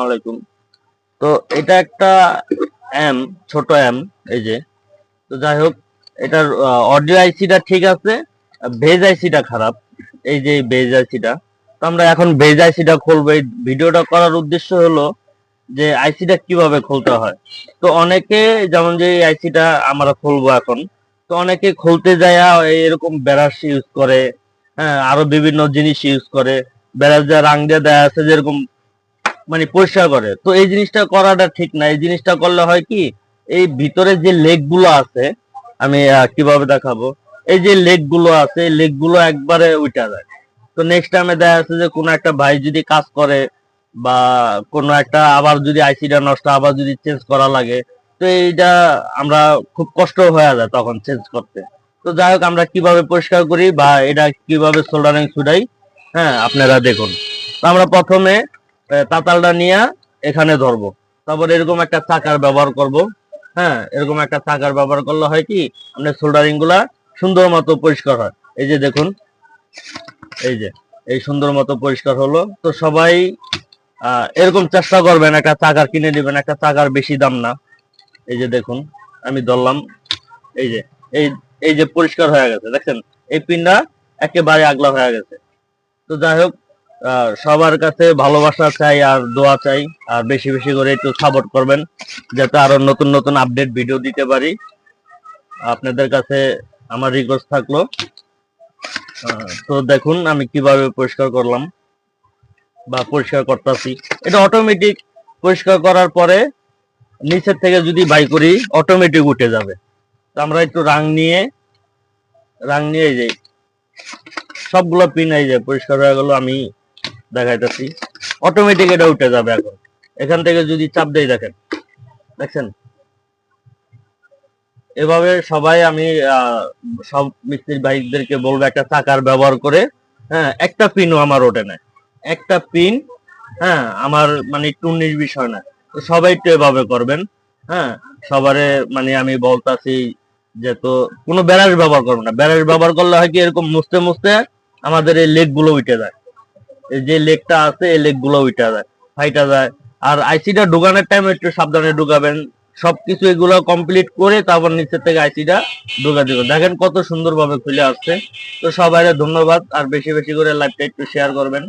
আলাইকুম। তো এটা একটা এম, ছোট এম, এই যে। তো যাই হোক, এটার অডিও আইসিটা ঠিক আছে, বেজ আইসিটা খারাপ। এই যে বেজ আইসিটা, তো আমরা এখন বেজ আইসিটা খুলবো। এই ভিডিওটা করার উদ্দেশ্য হলো যে আইসিটা কিভাবে খুলতে হয়। তো অনেকে, যেমন যে আইসিটা আমরা খুলবো এখন, তো অনেকে খুলতে যায় এরকম ব্রাশ ইউজ করে, হ্যাঁ, আরো বিভিন্ন জিনিস ইউজ করে। ব্রাশ দিয়ে রাং দিয়ে দেয়া আছে যেরকম, মানে পরিষ্কার করে। তো এই জিনিসটা করাটা ঠিক না। এই জিনিসটা করলে হয় কি, এই ভিতরে যে লেগ গুলো আছে, আমি কিভাবে দেখাবো, এই যে লেগ গুলো আছে, এই লেগ গুলো একবারে উঠা যায়। তো নেক্সট টাইমে দেখা যাচ্ছে যে কোনো একটা ভাই যদি কাজ করে, বা কোনো একটা আবার যদি আইসিটা নষ্ট, আবার যদি চেঞ্জ করা লাগে, তো এইটা আমরা খুব কষ্ট হয়ে যায় তখন চেঞ্জ করতে। তো যাই হোক, আমরা কিভাবে পরিষ্কার করি বা এটা কিভাবে সোল্ডারিং ছুটাই, হ্যাঁ, আপনারা দেখুন। তো আমরা প্রথমে তাতালটা নিয়ে এখানে ধরবো, তারপর এরকম একটা চাকার ব্যবহার করব। হ্যাঁ, এরকম একটা চাকার ব্যবহার করলে হয় কি, আপনার সোল্ডারিং গুলা সুন্দর মতো পরিষ্কার হয়। এই যে দেখুন, এই যে এই সুন্দর মতো পরিষ্কার হলো। তো সবাই এরকম চেষ্টা করবেন, একটা চাকার কিনে নেবেন, একটা চাকার বেশি দাম না। এই যে দেখুন, আমি ধরলাম, এই যে এই এই যে পরিষ্কার হয়ে গেছে, দেখছেন, এই পিনটা একেবারে আগলা হয়ে গেছে। তো যাই হোক, সবার কাছে ভালোবাসা চাই আর দোয়া চাই। আর বেশি বেশি করে একটু সাপোর্ট করবেন, যাতে আরো নতুন নতুন আপডেট ভিডিও দিতে পারি। আপনাদের কাছে আমার রিকোয়েস্ট থাকলো। তো দেখুন আমি কিভাবে পরিষ্কার করলাম বা পরিষ্কার করতেছি। এটা অটোমেটিক পরিষ্কার করার পরে নিচের থেকে যদি বাই করি, অটোমেটিক উঠে যাবে। তো আমরা একটু রাং নিয়ে এই যে সবগুলো পিন এই যে পরিষ্কার হয়ে গেল। আমি দেখাইতেছি, অটোমেটিক এটা উঠে যাবে। এখন এখান থেকে যদি চাপ দেই, দেখছেন। এভাবে সবাই, আমি সব মিস্ত্রি ভাইদেরকে বলবো একটা চাকার ব্যবহার করে, হ্যাঁ, একটা পিনও আমার ওঠে না, একটা পিন, হ্যাঁ, আমার মানে একটু 19 বিষয় না। তো সবাই একটু এভাবে করবেন। হ্যাঁ, সবারে মানে আমি বলতাছি যে, তো কোনো ব্যারাস ব্যবহার করবেন না। ব্যারাস ব্যবহার করলে হয় কি, এরকম মুছতে মুছতে আমাদের এই লেগ গুলো উঠে যায়। এই যে লেগটা আছে, এই লেগ গুলো উঠা যায়, ফাইটা যায়। আর আইসিটা ঢুকানোর টাইম একটু সাবধানে ঢুকাবেন। সবকিছু এগুলো কমপ্লিট করে তারপর নিচের থেকে আইসিটা ঢুকা দিবেন। দেখেন কত সুন্দরভাবে খুলে আসছে। তো সবাই ধন্যবাদ, আর বেশি বেশি করে লাইভটা একটু শেয়ার করবেন।